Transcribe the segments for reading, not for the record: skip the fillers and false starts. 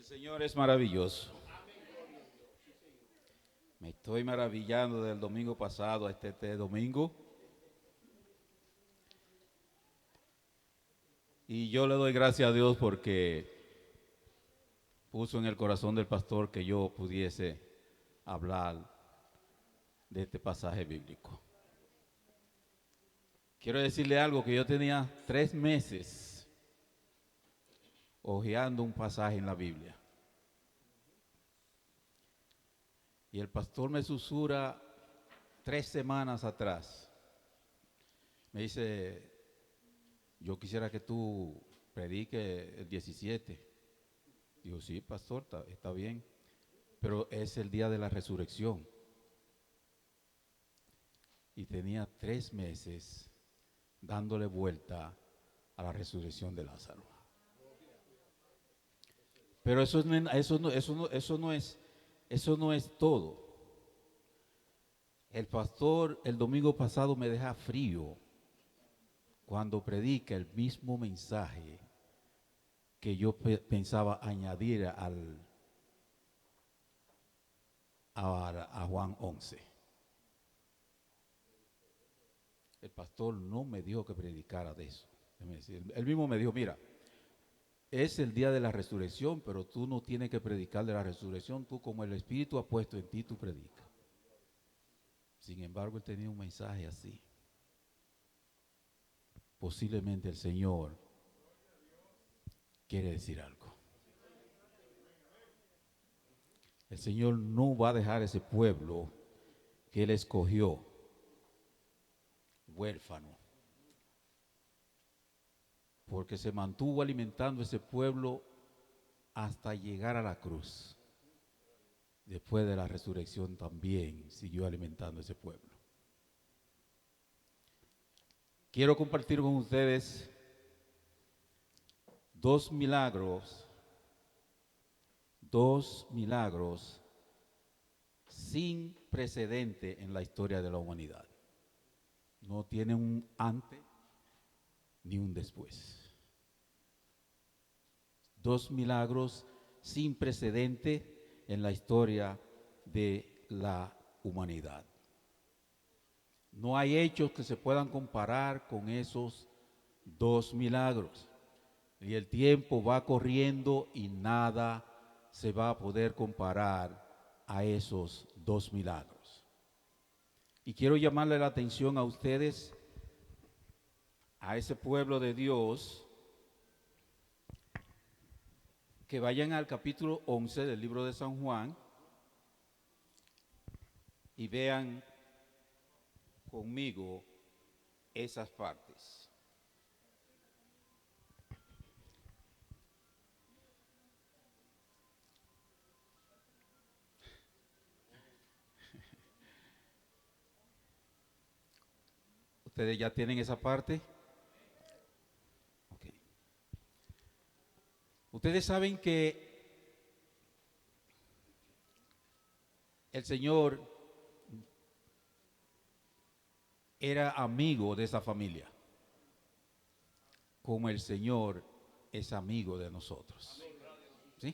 Señor es maravilloso. Me estoy maravillando del domingo pasado a este domingo. Y yo le doy gracias a Dios porque puso en el corazón del pastor que yo pudiese hablar de este pasaje bíblico. Quiero decirle algo, que yo tenía 3 meses hojeando un pasaje en la Biblia. Y el pastor me susurra 3 semanas atrás. Me dice: yo quisiera que tú prediques el 17. Digo: sí, pastor, está bien, pero es el día de la resurrección. Y tenía 3 meses dándole vuelta a la resurrección de Lázaro. Pero eso no es todo. El pastor el domingo pasado me deja frío cuando predica el mismo mensaje que yo pensaba añadir a Juan 11. El pastor no me dijo que predicara de eso. Él mismo me dijo: mira, es el día de la resurrección, pero tú no tienes que predicar de la resurrección. Tú, como el Espíritu ha puesto en ti, tú predicas. Sin embargo, él tenía un mensaje así. Posiblemente el Señor quiere decir algo. El Señor no va a dejar ese pueblo que Él escogió huérfano, porque se mantuvo alimentando ese pueblo hasta llegar a la cruz. Después de la resurrección también siguió alimentando ese pueblo. Quiero compartir con ustedes 2 milagros sin precedente en la historia de la humanidad. No tiene un antes ni un después. 2 milagros sin precedente en la historia de la humanidad. No hay hechos que se puedan comparar con esos 2 milagros. Y el tiempo va corriendo y nada se va a poder comparar a esos 2 milagros. Y quiero llamarle la atención a ustedes, a ese pueblo de Dios, que vayan al capítulo 11 del libro de San Juan y vean conmigo esas partes. ¿Ustedes ya tienen esa parte? Okay. Ustedes saben que el Señor era amigo de esa familia, como el Señor es amigo de nosotros. ¿Sí?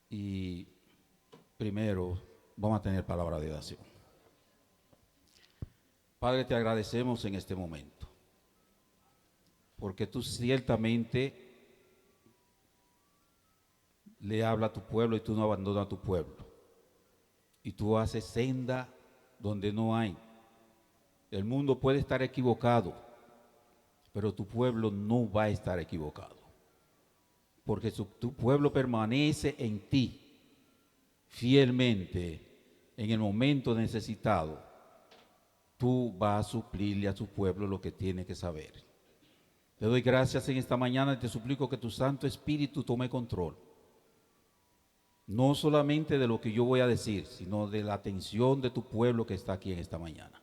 Y primero vamos a tener palabra de oración. Padre, te agradecemos en este momento, porque tú ciertamente le hablas a tu pueblo y tú no abandonas a tu pueblo. Y tú haces senda donde no hay. El mundo puede estar equivocado, pero tu pueblo no va a estar equivocado, porque tu pueblo permanece en ti fielmente. En el momento necesitado, tú vas a suplirle a tu pueblo lo que tiene que saber. Te doy gracias en esta mañana y te suplico que tu Santo Espíritu tome control, no solamente de lo que yo voy a decir, sino de la atención de tu pueblo que está aquí en esta mañana.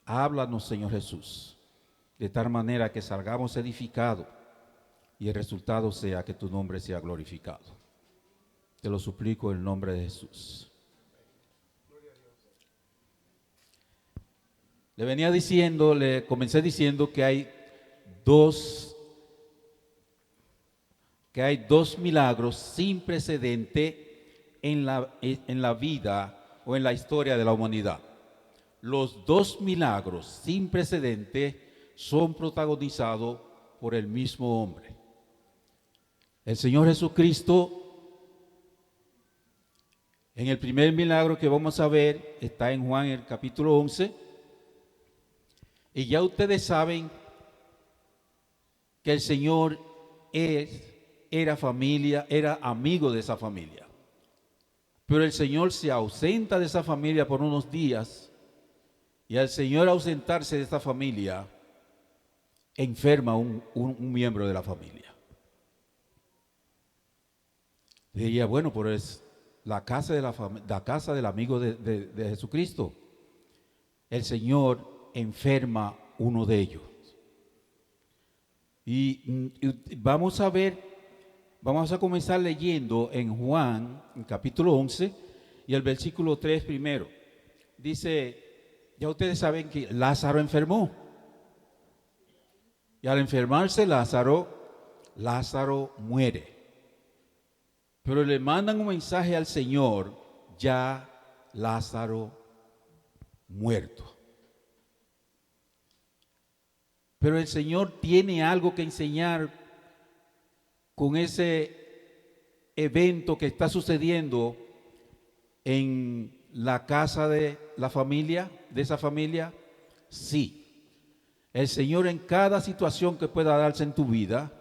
Háblanos, Señor Jesús, de tal manera que salgamos edificados y el resultado sea que tu nombre sea glorificado. Te lo suplico en el nombre de Jesús. Le comencé diciendo que hay 2 que hay dos milagros sin precedente en la vida o en la historia de la humanidad. Los dos milagros sin precedente son protagonizados por el mismo hombre. El Señor Jesucristo, en el primer milagro que vamos a ver, está en Juan el capítulo 11, y ya ustedes saben que el Señor era familia, era amigo de esa familia. Pero el Señor se ausenta de esa familia por unos días, y al Señor ausentarse de esta familia, enferma un miembro de la familia. Diría, bueno, pero es la casa del amigo de Jesucristo. El Señor enferma uno de ellos. Y vamos a comenzar leyendo en Juan, en capítulo 11, y el versículo 3 primero. Dice, ya ustedes saben que Lázaro enfermó. Y al enfermarse Lázaro muere. Pero le mandan un mensaje al Señor, ya Lázaro muerto. Pero el Señor tiene algo que enseñar con ese evento que está sucediendo en la casa de la familia, de esa familia. Sí, el Señor en cada situación que pueda darse en tu vida,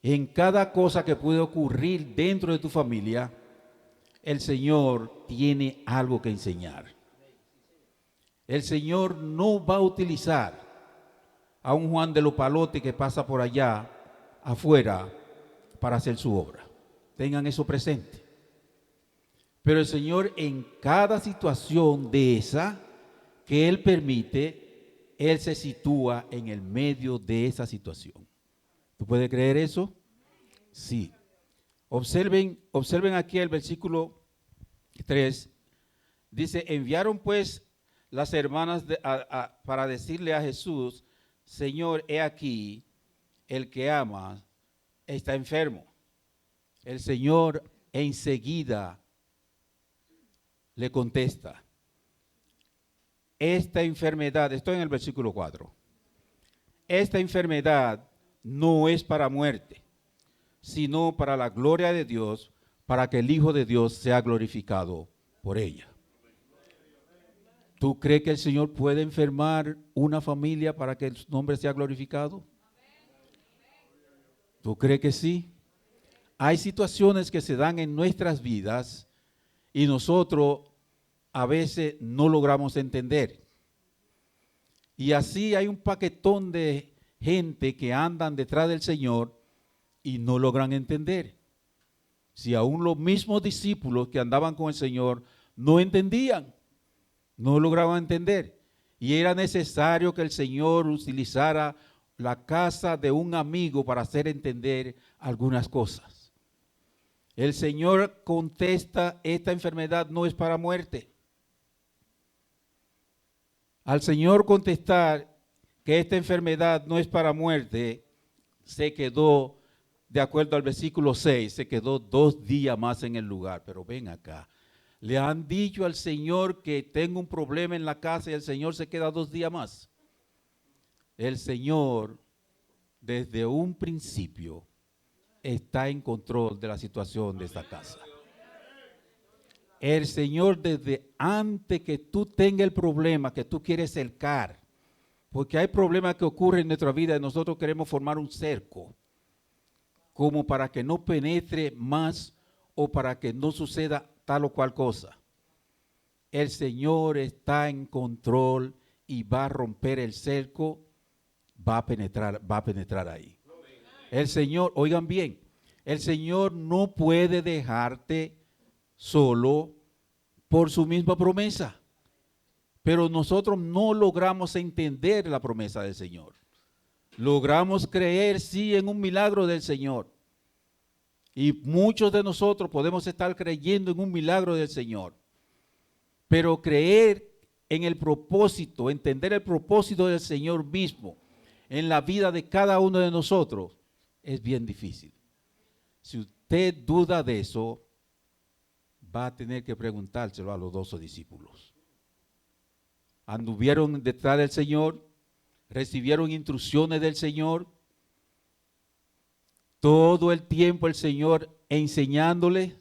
en cada cosa que puede ocurrir dentro de tu familia, el Señor tiene algo que enseñar. El Señor no va a utilizar a un Juan de los Palotes que pasa por allá afuera para hacer su obra. Tengan eso presente. Pero el Señor en cada situación de esa que Él permite, Él se sitúa en el medio de esa situación. ¿Tú puedes creer eso? Sí. Observen aquí el versículo 3. Dice, enviaron pues las hermanas para decirle a Jesús, Señor, he aquí, el que ama está enfermo. El Señor enseguida le contesta, esta enfermedad, estoy en el versículo 4, esta enfermedad no es para muerte, sino para la gloria de Dios, para que el Hijo de Dios sea glorificado por ella. ¿Tú crees que el Señor puede enfermar una familia para que su nombre sea glorificado? ¿Tú crees que sí? Hay situaciones que se dan en nuestras vidas y nosotros a veces no logramos entender. Y así hay un paquetón de gente que andan detrás del Señor y no logran entender. Si aún los mismos discípulos que andaban con el Señor no entendían, no lograban entender. Y era necesario que el Señor utilizara la casa de un amigo para hacer entender algunas cosas. El Señor contesta, esta enfermedad no es para muerte. Al Señor contestar que esta enfermedad no es para muerte, se quedó, de acuerdo al versículo 6, se quedó 2 días más en el lugar. Pero ven acá, le han dicho al Señor que tengo un problema en la casa y el Señor se queda 2 días más. El Señor, desde un principio, está en control de la situación de esta casa. El Señor, desde antes que tú tengas el problema que tú quieres cercar, porque hay problemas que ocurren en nuestra vida y nosotros queremos formar un cerco, como para que no penetre más o para que no suceda tal o cual cosa. El Señor está en control y va a romper el cerco, va a penetrar ahí. El Señor, oigan bien, el Señor no puede dejarte solo por su misma promesa. Pero nosotros no logramos entender la promesa del Señor. Logramos creer, sí, en un milagro del Señor. Y muchos de nosotros podemos estar creyendo en un milagro del Señor. Pero creer en el propósito, entender el propósito del Señor mismo en la vida de cada uno de nosotros es bien difícil. Si usted duda de eso, va a tener que preguntárselo a los 12 discípulos. Anduvieron detrás del Señor, recibieron instrucciones del Señor, todo el tiempo el Señor enseñándoles,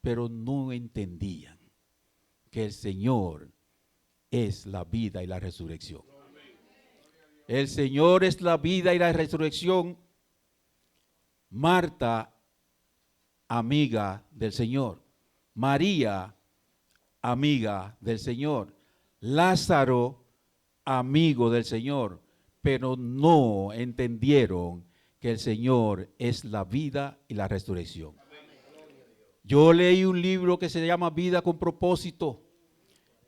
pero no entendían que el Señor es la vida y la resurrección. El Señor es la vida y la resurrección. Marta, amiga del Señor. María, amiga del Señor. Lázaro, amigo del Señor. Pero no entendieron que el Señor es la vida y la resurrección. Yo leí un libro que se llama Vida con Propósito.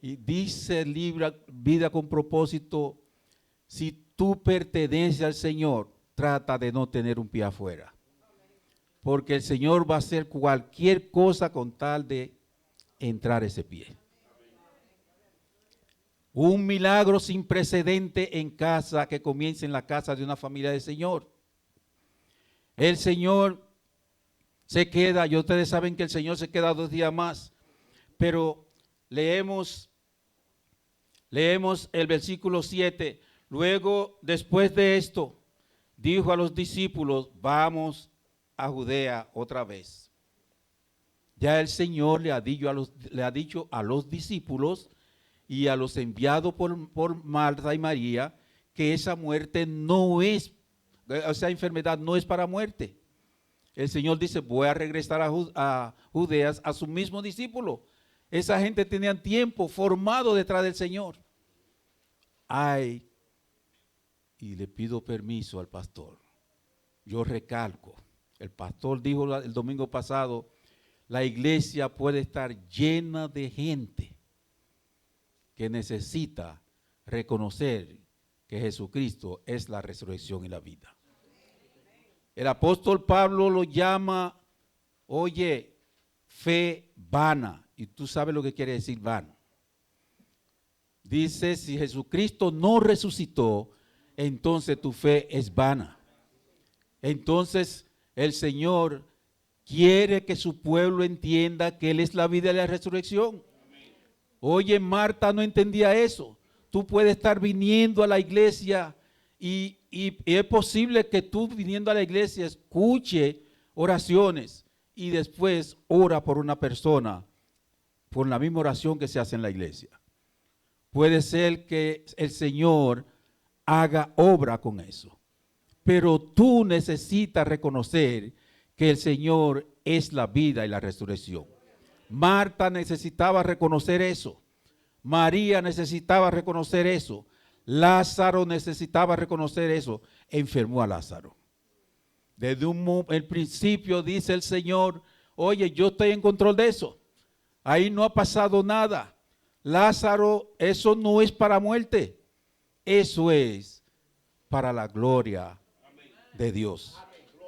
Y dice el libro Vida con Propósito, si tú perteneces al Señor, trata de no tener un pie afuera. Porque el Señor va a hacer cualquier cosa con tal de entrar ese pie. Un milagro sin precedente en casa que comienza en la casa de una familia del Señor. El Señor se queda, y ustedes saben que el Señor se queda 2 días más, pero leemos el versículo 7. Luego, después de esto, dijo a los discípulos, vamos a Judea otra vez. Ya el Señor le ha dicho a los discípulos y a los enviados por Marta y María que esa muerte no es, esa enfermedad no es para muerte. El Señor dice, voy a regresar a Judea a su mismo discípulo. Esa gente tenía tiempo formado detrás del Señor. Ay, y le pido permiso al pastor. Yo recalco, el pastor dijo el domingo pasado, la iglesia puede estar llena de gente que necesita reconocer que Jesucristo es la resurrección y la vida. El apóstol Pablo lo llama, oye, fe vana. Y tú sabes lo que quiere decir vano. Dice, si Jesucristo no resucitó, entonces tu fe es vana. Entonces el Señor quiere que su pueblo entienda que Él es la vida y la resurrección. Oye, Marta no entendía eso. Tú puedes estar viniendo a la iglesia y es posible que tú viniendo a la iglesia escuche oraciones y después ora por una persona por la misma oración que se hace en la iglesia. Puede ser que el Señor haga obra con eso, pero tú necesitas reconocer que el Señor es la vida y la resurrección. Marta necesitaba reconocer eso. María necesitaba reconocer eso. Lázaro necesitaba reconocer eso. Enfermó a Lázaro. Desde el principio dice el Señor, oye, yo estoy en control de eso. Ahí no ha pasado nada. Lázaro, eso no es para muerte. Eso es para la gloria de Dios.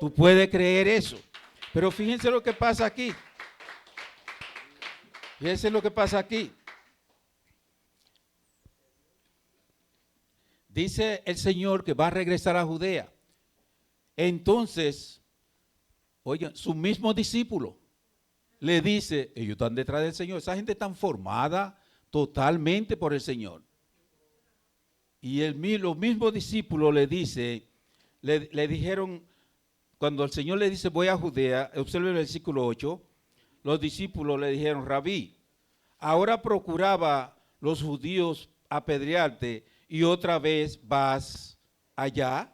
Tú puedes creer eso. Pero fíjense lo que pasa aquí. Fíjense lo que pasa aquí. Dice el Señor que va a regresar a Judea. Entonces, oigan, su mismo discípulo le dice, ellos están detrás del Señor. Esa gente está formada totalmente por el Señor. Y los mismos discípulos le dijeron, cuando el Señor le dice, voy a Judea, observe el versículo 8, los discípulos le dijeron, Rabí, ahora procuraba los judíos apedrearte y otra vez vas allá.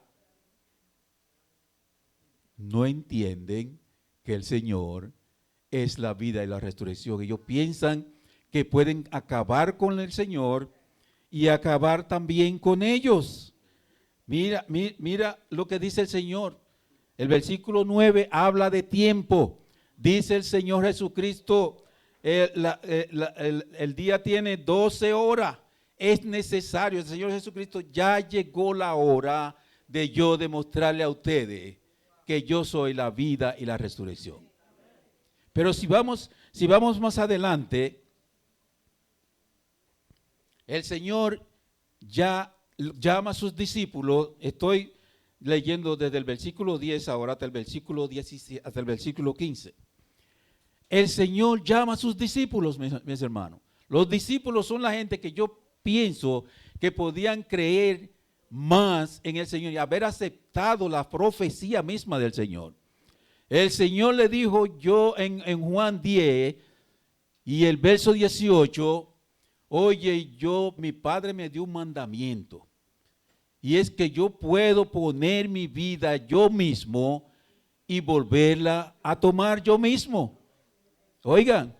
No entienden que el Señor es la vida y la resurrección. Ellos piensan que pueden acabar con el Señor y acabar también con ellos. Mira lo que dice el Señor. El versículo 9 habla de tiempo. Dice el Señor Jesucristo, el día tiene 12 horas. Es necesario, el Señor Jesucristo, ya llegó la hora de yo demostrarle a ustedes que yo soy la vida y la resurrección. Pero si vamos más adelante, el Señor ya llama a sus discípulos. Estoy leyendo desde el versículo 10 ahora hasta el versículo 17, hasta el versículo 15. El Señor llama a sus discípulos, mis hermanos. Los discípulos son la gente que yo pienso que podían creer más en el Señor y haber aceptado la profecía misma del Señor. El Señor le dijo yo en Juan 10 y el verso 18, oye, mi Padre me dio un mandamiento. Y es que yo puedo poner mi vida yo mismo y volverla a tomar yo mismo. Oigan,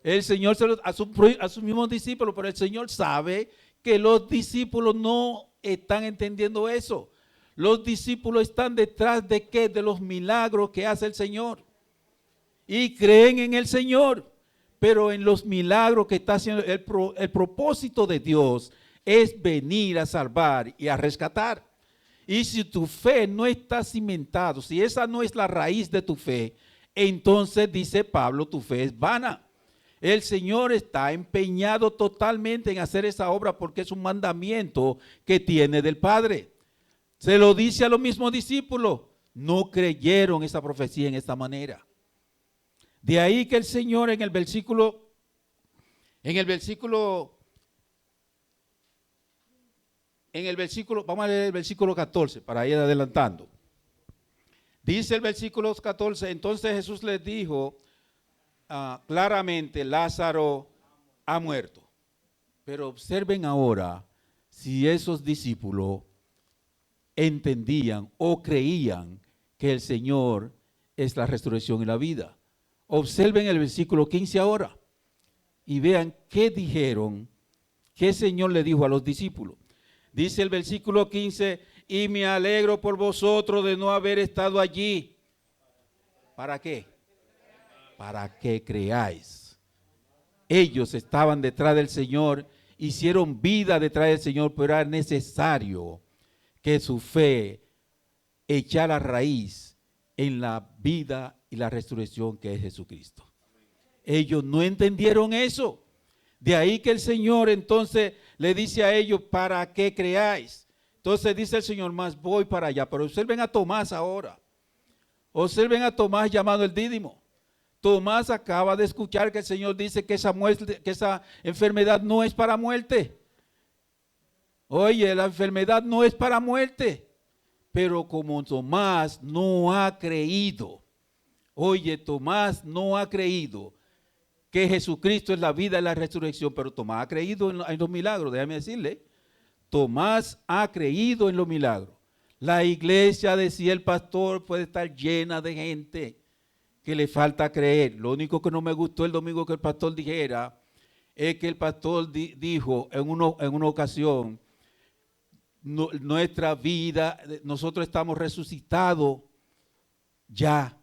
el Señor a sus mismos discípulos, pero el Señor sabe que los discípulos no están entendiendo eso. Los discípulos están detrás de ¿qué? De los milagros que hace el Señor. Y creen en el Señor, pero en los milagros que está haciendo, el propósito de Dios es venir a salvar y a rescatar. Y si tu fe no está cimentada, si esa no es la raíz de tu fe, entonces dice Pablo, tu fe es vana. El Señor está empeñado totalmente en hacer esa obra porque es un mandamiento que tiene del Padre. Se lo dice a los mismos discípulos, no creyeron esa profecía en esta manera. De ahí que el Señor en el versículo, vamos a leer el versículo 14 para ir adelantando. Dice el versículo 14, entonces Jesús les dijo claramente, Lázaro ha muerto. Pero observen ahora si esos discípulos entendían o creían que el Señor es la resurrección y la vida. Observen el versículo 15 ahora y vean qué dijeron, qué el Señor le dijo a los discípulos. Dice el versículo 15, y me alegro por vosotros de no haber estado allí. ¿Para qué? Para que creáis. Ellos estaban detrás del Señor, hicieron vida detrás del Señor, pero era necesario que su fe echara raíz en la vida y la resurrección que es Jesucristo. Ellos no entendieron eso. De ahí que el Señor entonces le dice a ellos, para que creáis. Entonces dice el Señor, más voy para allá. Pero observen a Tomás ahora. Observen a Tomás llamado el Dídimo. Tomás acaba de escuchar que el Señor dice que esa enfermedad no es para muerte. Oye, la enfermedad no es para muerte. Pero como Tomás no ha creído, oye, Tomás no ha creído que Jesucristo es la vida y la resurrección, pero Tomás ha creído en los milagros, déjame decirle. Tomás ha creído en los milagros. La iglesia, decía el pastor, puede estar llena de gente que le falta creer. Lo único que no me gustó el domingo que el pastor dijera es que el pastor dijo en una ocasión, nuestra vida, nosotros estamos resucitados ya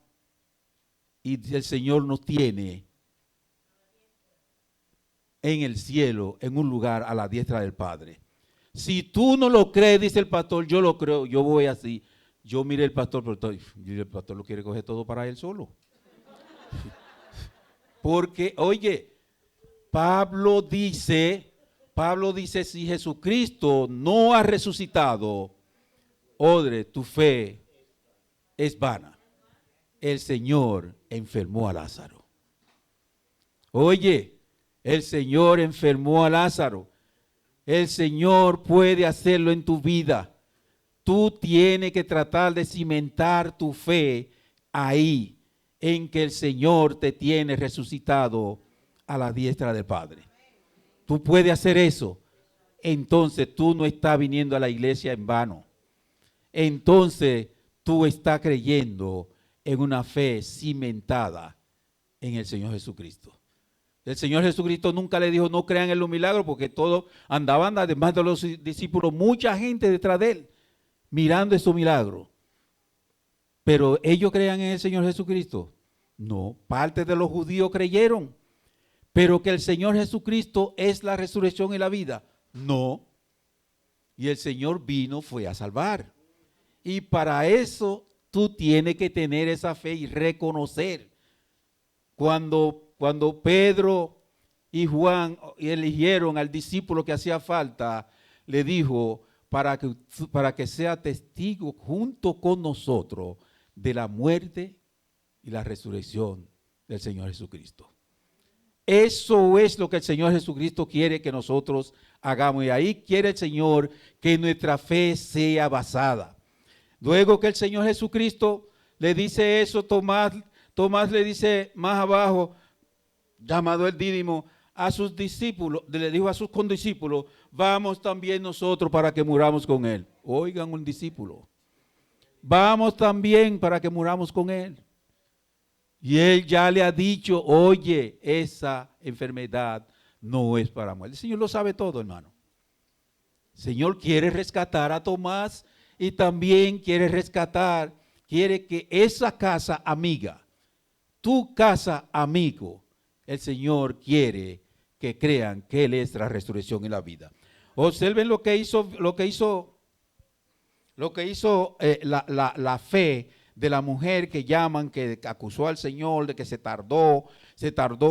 y el Señor nos tiene en el cielo, en un lugar a la diestra del Padre. Si tú no lo crees, dice el pastor, yo lo creo, yo voy así. Yo miré el pastor, pero el pastor lo quiere coger todo para él solo. Porque, oye, Pablo dice, si Jesucristo no ha resucitado, odre, tu fe es vana. El Señor enfermó a Lázaro. Oye, el Señor enfermó a Lázaro. El Señor puede hacerlo en tu vida. Tú tienes que tratar de cimentar tu fe ahí, en que el Señor te tiene resucitado a la diestra del Padre. Tú puedes hacer eso. Entonces tú no estás viniendo a la iglesia en vano. Entonces tú estás creyendo en una fe cimentada en el Señor Jesucristo. El Señor Jesucristo nunca le dijo no crean en los milagros, porque todos andaban, además de los discípulos, mucha gente detrás de él mirando esos milagros. Pero ellos creían en el Señor Jesucristo. No, parte de los judíos creyeron. Pero que el Señor Jesucristo es la resurrección y la vida. No. Y el Señor fue a salvar. Y para eso tú tienes que tener esa fe y reconocer. Cuando Pedro y Juan eligieron al discípulo que hacía falta, le dijo, para que sea testigo junto con nosotros de la muerte y la resurrección del Señor Jesucristo. Eso es lo que el Señor Jesucristo quiere que nosotros hagamos. Y ahí quiere el Señor que nuestra fe sea basada. Luego que el Señor Jesucristo le dice eso, Tomás le dice más abajo, llamado el Dídimo, a sus discípulos, le dijo a sus condiscípulos, vamos también nosotros para que muramos con él. Oigan, un discípulo. Vamos también para que muramos con él. Y él ya le ha dicho, oye, esa enfermedad no es para muerte. El Señor lo sabe todo, hermano. El Señor quiere rescatar a Tomás y también quiere que esa casa amiga, tu casa amigo, el Señor quiere que crean que Él es la resurrección y la vida. Observen lo que hizo la fe de la mujer que llaman, que acusó al Señor de que se tardó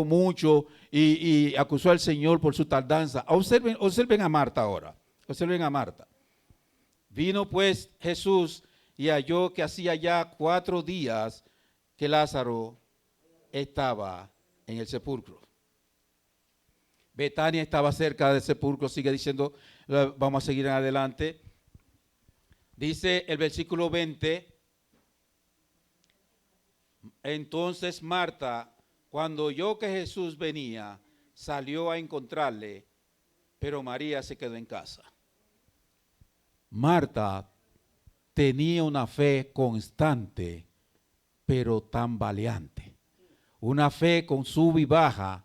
mucho y acusó al Señor por su tardanza. Observen a Marta ahora. Observen a Marta. Vino pues Jesús y halló que hacía ya 4 días que Lázaro estaba en el sepulcro. Betania estaba cerca del sepulcro, sigue diciendo, vamos a seguir en adelante. Dice el versículo 20, entonces Marta, cuando oyó que Jesús venía, salió a encontrarle, pero María se quedó en casa. Marta tenía una fe constante, pero tambaleante. Una fe con sub y baja,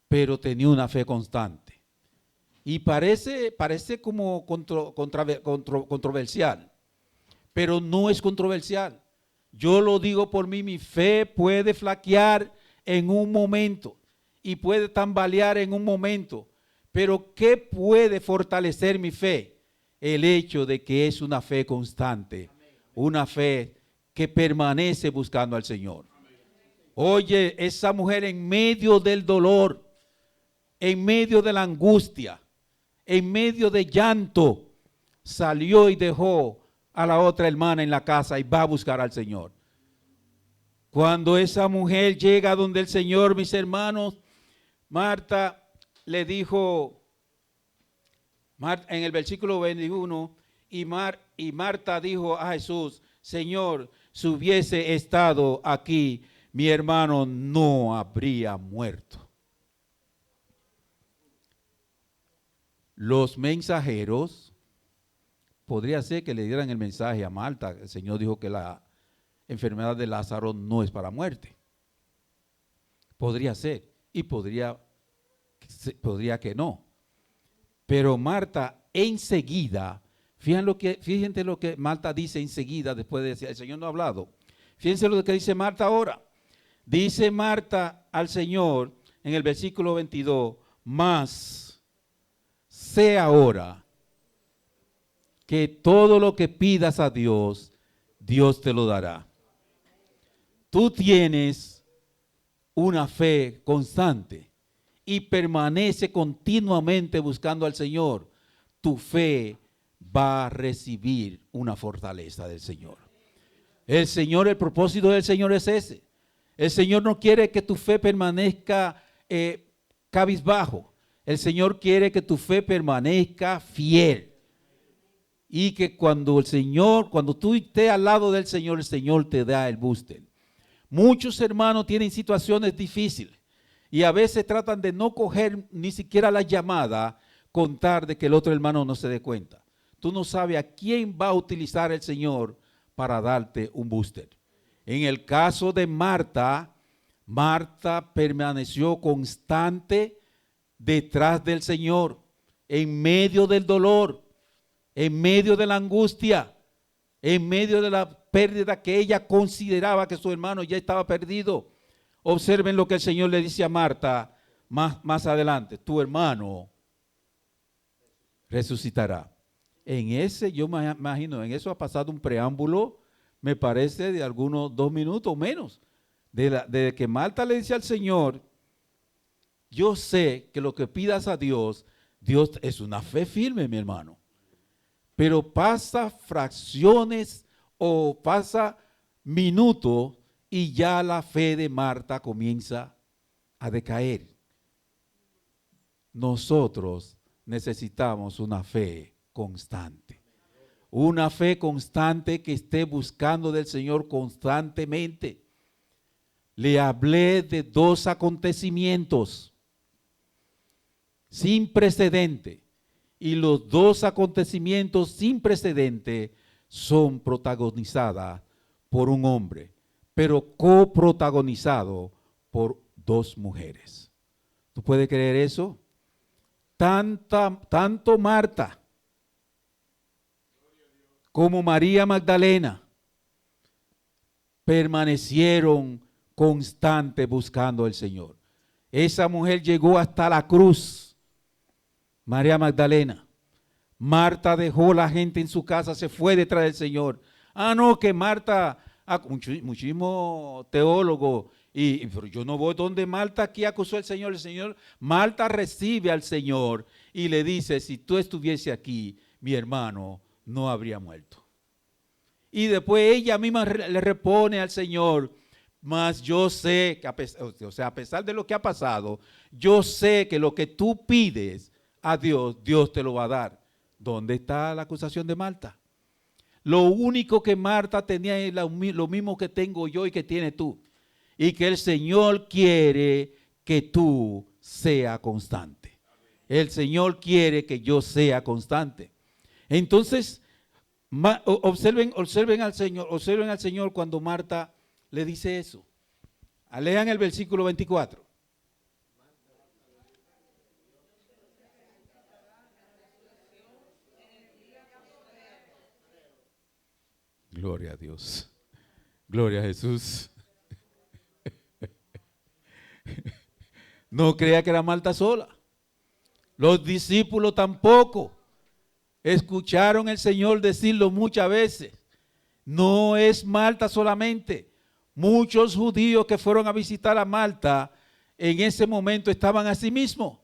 pero tenía una fe constante. Y parece como controversial, pero no es controversial. Yo lo digo por mí, mi fe puede flaquear en un momento y puede tambalear en un momento, pero ¿qué puede fortalecer mi fe? El hecho de que es una fe constante, una fe que permanece buscando al Señor. Oye, esa mujer en medio del dolor, en medio de la angustia, en medio de llanto, salió y dejó a la otra hermana en la casa y va a buscar al Señor. Cuando esa mujer llega donde el Señor, mis hermanos, Marta le dijo, en el versículo 21, y Marta dijo a Jesús, Señor, si hubiese estado aquí, mi hermano no habría muerto. Los mensajeros, podría ser que le dieran el mensaje a Marta. El Señor dijo que la enfermedad de Lázaro no es para muerte. Podría ser, y podría que no. Pero Marta enseguida, fíjense lo que Marta dice enseguida después de decir, el Señor no ha hablado. Fíjense lo que dice Marta ahora. Dice Marta al Señor en el versículo 22, mas sé ahora que todo lo que pidas a Dios, Dios te lo dará. Tú tienes una fe constante y permanece continuamente buscando al Señor. Tu fe va a recibir una fortaleza del Señor. El propósito del Señor es ese. El Señor no quiere que tu fe permanezca cabizbajo. El Señor quiere que tu fe permanezca fiel. Y que cuando tú estés al lado del Señor, el Señor te da el booster. Muchos hermanos tienen situaciones difíciles y a veces tratan de no coger ni siquiera la llamada con tal de que el otro hermano no se dé cuenta. Tú no sabes a quién va a utilizar el Señor para darte un booster. En el caso de Marta, Marta permaneció constante detrás del Señor, en medio del dolor, en medio de la angustia, en medio de la pérdida que ella consideraba que su hermano ya estaba perdido. Observen lo que el Señor le dice a Marta más adelante. Tu hermano resucitará. Yo me imagino, en eso ha pasado un preámbulo, me parece, de algunos 2 minutos o menos. De que Marta le dice al Señor, yo sé que lo que pidas a Dios, Dios es una fe firme, mi hermano. pero pasa fracciones o pasa minutos y ya la fe de Marta comienza a decaer. Nosotros necesitamos una fe constante. Una fe constante que esté buscando del Señor constantemente. Le hablé de 2 acontecimientos sin precedente. Y los 2 acontecimientos sin precedente son protagonizados por un hombre, pero coprotagonizado por 2 mujeres. ¿Tú puedes creer eso? Tanto Marta como María Magdalena permanecieron constantes buscando al Señor. Esa mujer llegó hasta la cruz. María Magdalena. Marta dejó la gente en su casa, se fue detrás del Señor. No, que Marta, muchísimos teólogos, pero yo no voy donde Marta aquí acusó al Señor. El Señor, Marta recibe al Señor y le dice, si tú estuviese aquí, mi hermano no habría muerto. Y después ella misma le repone al Señor, mas yo sé que a pesar de lo que ha pasado, yo sé que lo que tú pides a Dios, Dios te lo va a dar. ¿Dónde está la acusación de Marta? Lo único que Marta tenía es lo mismo que tengo yo y que tiene tú. Y que el Señor quiere que tú seas constante. El Señor quiere que yo sea constante. Entonces, observen al Señor cuando Marta le dice eso. Lean el versículo 24. Gloria a Dios. Gloria a Jesús. No crea que era Marta sola. Los discípulos tampoco. Escucharon al Señor decirlo muchas veces. No es Marta solamente. Muchos judíos que fueron a visitar a Marta en ese momento estaban a sí mismos.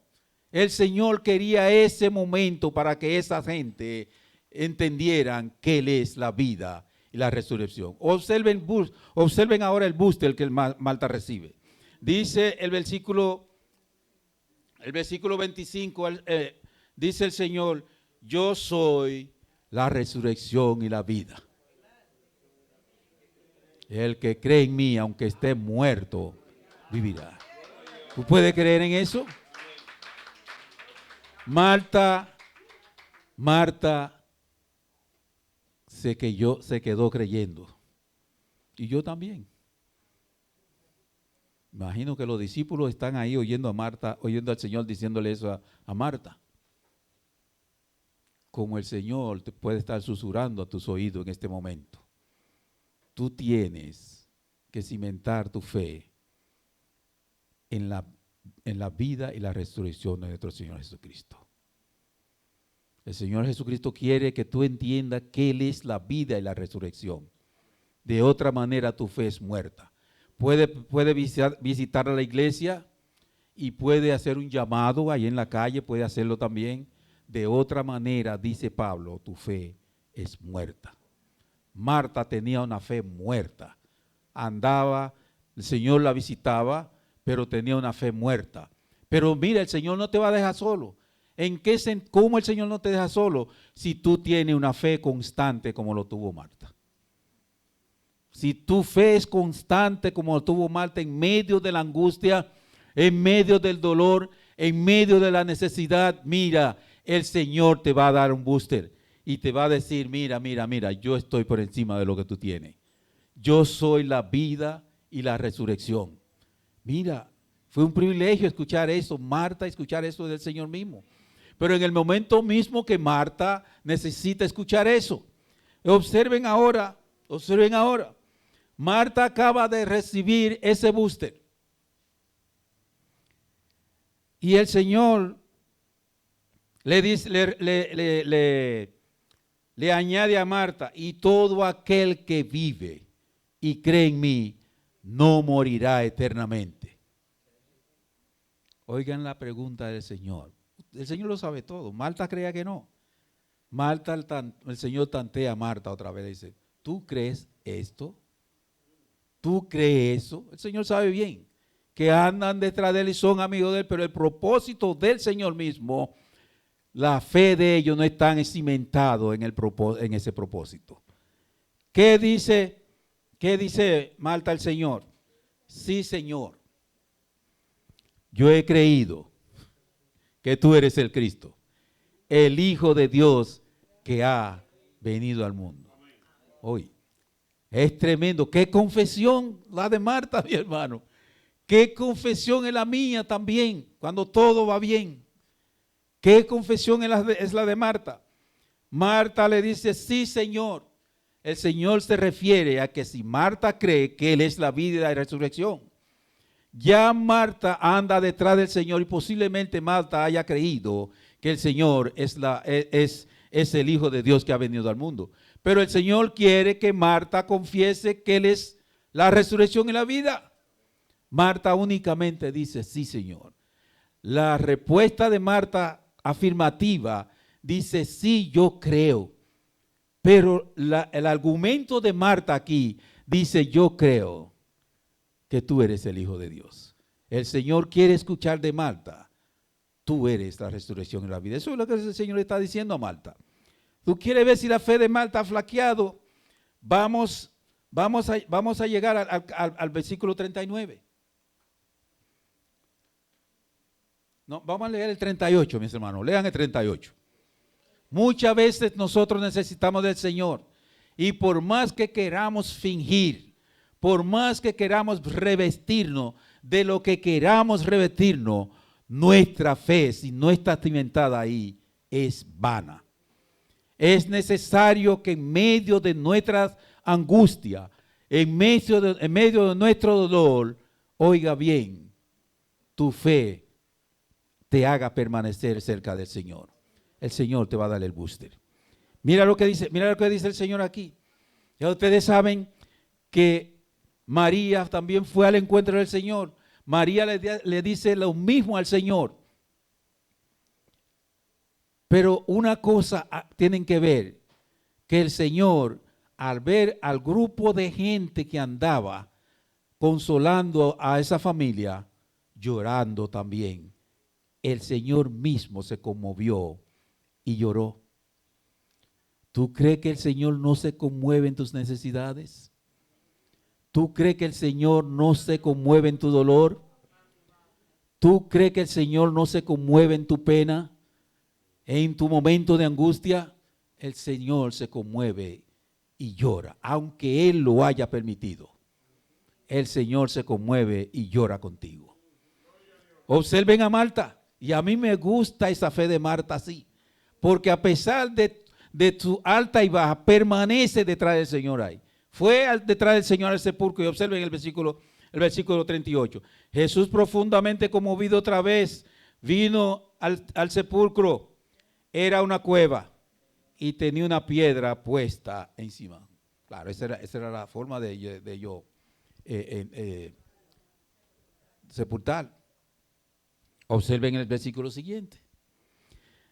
El Señor quería ese momento para que esa gente entendieran que Él es la vida y la resurrección. Observen ahora el booster que Marta recibe. Dice el versículo 25, dice el Señor, yo soy la resurrección y la vida. El que cree en mí, aunque esté muerto, vivirá. ¿Tú puedes creer en eso? Marta se quedó creyendo. Y yo también. Imagino que los discípulos están ahí oyendo a Marta, oyendo al Señor diciéndole eso a Marta. Como el Señor te puede estar susurrando a tus oídos en este momento. Tú tienes que cimentar tu fe en la vida y la resurrección de nuestro Señor Jesucristo. El Señor Jesucristo quiere que tú entiendas que Él es la vida y la resurrección. De otra manera tu fe es muerta. Puede visitar a la iglesia y puede hacer un llamado ahí en la calle, puede hacerlo también. De otra manera, dice Pablo, tu fe es muerta. Marta tenía una fe muerta. Andaba, el Señor la visitaba, pero tenía una fe muerta. Pero mira, el Señor no te va a dejar solo. ¿Cómo el Señor no te deja solo? Si tú tienes una fe constante como lo tuvo Marta. Si tu fe es constante como lo tuvo Marta en medio de la angustia, en medio del dolor, en medio de la necesidad, mira, el Señor te va a dar un booster y te va a decir, mira, yo estoy por encima de lo que tú tienes. Yo soy la vida y la resurrección. Mira, fue un privilegio escuchar eso, Marta, escuchar eso del Señor mismo. Pero en el momento mismo que Marta necesita escuchar eso. Observen ahora. Marta acaba de recibir ese booster. Y el Señor le dice, le añade a Marta, y todo aquel que vive y cree en mí, no morirá eternamente. Oigan la pregunta del Señor. El Señor lo sabe todo. Marta creía que no. Marta, el Señor tantea a Marta otra vez, le dice, ¿tú crees esto? ¿Tú crees eso? El Señor sabe bien que andan detrás de él y son amigos de él, pero el propósito del Señor mismo, la fe de ellos no está cimentado en ese propósito. ¿Qué dice Marta al Señor? Sí, Señor, yo he creído que tú eres el Cristo, el Hijo de Dios que ha venido al mundo. Hoy es tremendo. ¿Qué confesión la de Marta, mi hermano? ¿Qué confesión es la mía también cuando todo va bien? ¿Qué confesión es la de Marta? Marta le dice, sí, Señor. El Señor se refiere a que si Marta cree que Él es la vida y la resurrección, ya Marta anda detrás del Señor y posiblemente Marta haya creído que el Señor es el Hijo de Dios que ha venido al mundo. Pero el Señor quiere que Marta confiese que Él es la resurrección y la vida. Marta únicamente dice, sí, Señor. La respuesta de Marta afirmativa dice, sí, yo creo. Pero el argumento de Marta aquí dice, yo creo que tú eres el Hijo de Dios. El Señor quiere escuchar de Marta, tú eres la resurrección y la vida. Eso es lo que el Señor le está diciendo a Marta. ¿Tú quieres ver si la fe de Marta ha flaqueado? Vamos a llegar al versículo 39. No, vamos a leer el 38, mis hermanos. Lean el 38. Muchas veces nosotros necesitamos del Señor. Y por más que queramos fingir, por más que queramos revestirnos de lo que queramos revestirnos, nuestra fe, si no está cimentada ahí, es vana. Es necesario que en medio de nuestras angustias, en medio de nuestro dolor, oiga bien, tu fe te haga permanecer cerca del Señor. El Señor te va a dar el booster. Mira lo que dice el Señor aquí. Ya ustedes saben que María también fue al encuentro del Señor. María le dice lo mismo al Señor. Pero una cosa tienen que ver, que el Señor, al ver al grupo de gente que andaba consolando a esa familia, llorando también, el Señor mismo se conmovió y lloró. ¿Tú crees que el Señor no se conmueve en tus necesidades? ¿Tú crees que el Señor no se conmueve en tu dolor? ¿Tú crees que el Señor no se conmueve en tu pena? En tu momento de angustia, el Señor se conmueve y llora, aunque Él lo haya permitido. El Señor se conmueve y llora contigo. Observen a Marta, y a mí me gusta esa fe de Marta así, porque a pesar de su alta y baja, permanece detrás del Señor ahí. Fue detrás del Señor al sepulcro, y observen el versículo 38. Jesús, profundamente conmovido otra vez, vino al sepulcro. Era una cueva y tenía una piedra puesta encima. Claro, esa era la forma de yo sepultar. Observen el versículo siguiente.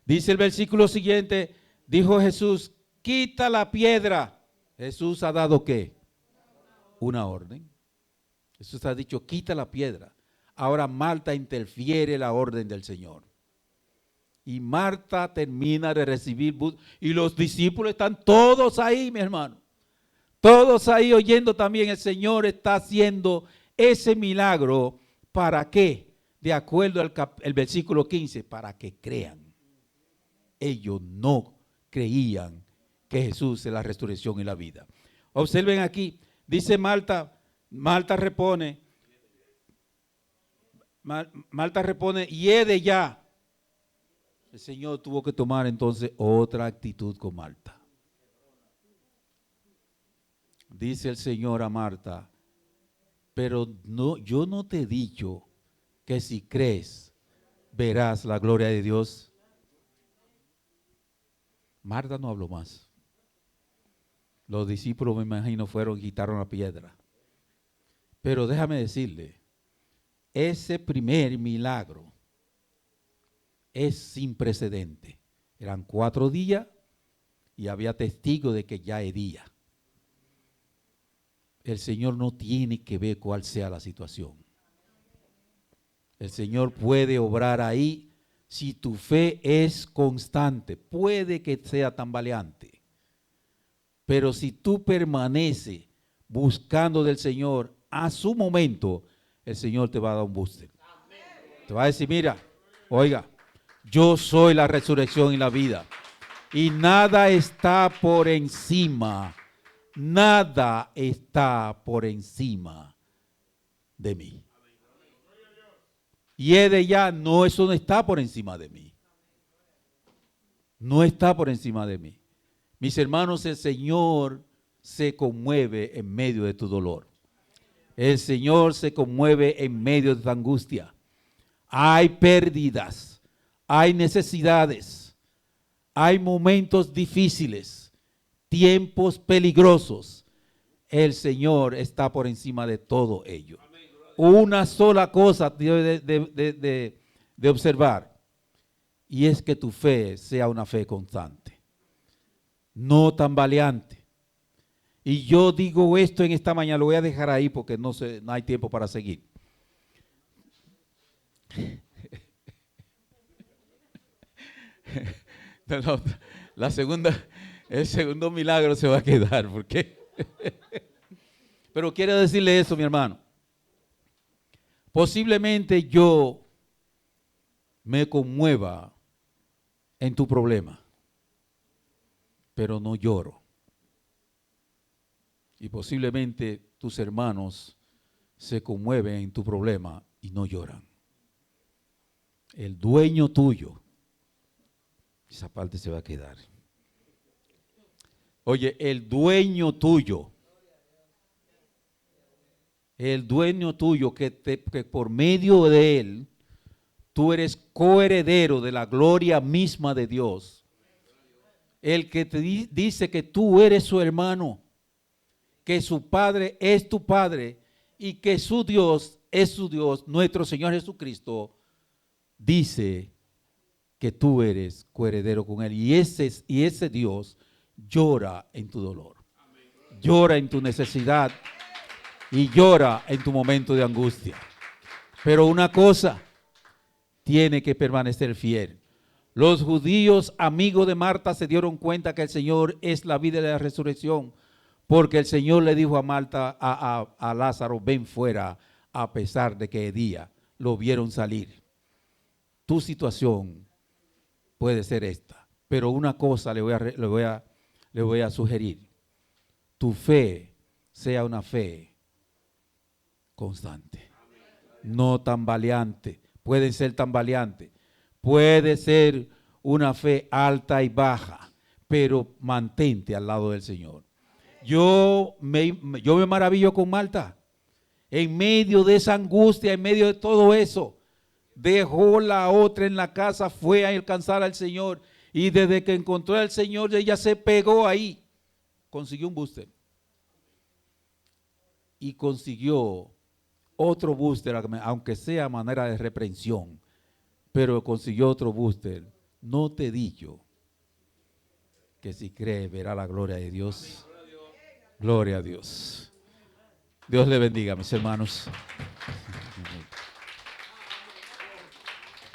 Dice el versículo siguiente, dijo Jesús, quita la piedra. Jesús ha dado ¿qué? Una orden. Jesús ha dicho, quita la piedra. Ahora Marta interfiere la orden del Señor. Y Marta termina de recibir, y los discípulos están todos ahí, mi hermano. Todos ahí oyendo también, el Señor está haciendo ese milagro. ¿Para qué? De acuerdo al versículo 15, para que crean. Ellos no creían que Jesús es la resurrección y la vida. Observen aquí, dice Marta repone, y he de ya. El Señor tuvo que tomar entonces otra actitud con Marta. Dice el Señor a Marta, pero no, yo no te he dicho que si crees verás la gloria de Dios. Marta no habló más. Los discípulos, me imagino, fueron y quitaron la piedra. Pero déjame decirle, ese primer milagro es sin precedente. Eran 4 días y había testigos de que ya hería. El Señor no tiene que ver cuál sea la situación. El Señor puede obrar ahí si tu fe es constante. Puede que sea tambaleante, pero si tú permaneces buscando del Señor a su momento, el Señor te va a dar un booster. Te va a decir, mira, oiga, yo soy la resurrección y la vida. Y nada está por encima. Nada está por encima de mí. Y he de ya, no, eso no está por encima de mí. No está por encima de mí. Mis hermanos, el Señor se conmueve en medio de tu dolor. El Señor se conmueve en medio de tu angustia. Hay pérdidas, hay necesidades, hay momentos difíciles, tiempos peligrosos. El Señor está por encima de todo ello. Una sola cosa debe de observar, y es que tu fe sea una fe constante, no tambaleante. Y yo digo esto en esta mañana, lo voy a dejar ahí porque no hay tiempo para seguir. La segunda, el segundo milagro se va a quedar, ¿por qué? Pero quiero decirle eso, mi hermano. Posiblemente yo me conmueva en tu problema, pero no lloro. Y posiblemente tus hermanos se conmueven en tu problema y no lloran. El dueño tuyo, esa parte se va a quedar. Oye, el dueño tuyo que por medio de él tú eres coheredero de la gloria misma de Dios. El que te dice que tú eres su hermano, que su padre es tu padre y que su Dios es su Dios, nuestro Señor Jesucristo, dice que tú eres coheredero con él. Y ese Dios llora en tu dolor, llora en tu necesidad y llora en tu momento de angustia. Pero una cosa, tiene que permanecer fiel. Los judíos, amigos de Marta, se dieron cuenta que el Señor es la vida y la resurrección, porque el Señor le dijo a Marta, a Lázaro, ven fuera, a pesar de que día lo vieron salir. Tu situación puede ser esta, pero una cosa le voy a sugerir. Tu fe sea una fe constante, no tambaleante. Pueden ser tambaleantes, puede ser una fe alta y baja, pero mantente al lado del Señor. Yo me maravillo con Marta. En medio de esa angustia, en medio de todo eso, dejó la otra en la casa, fue a alcanzar al Señor. Y desde que encontró al Señor, ella se pegó ahí. Consiguió un booster. Y consiguió otro booster, aunque sea a manera de reprensión, pero consiguió otro booster. No te digo que si crees verá la gloria de Dios. Gloria a Dios. Dios le bendiga, mis hermanos.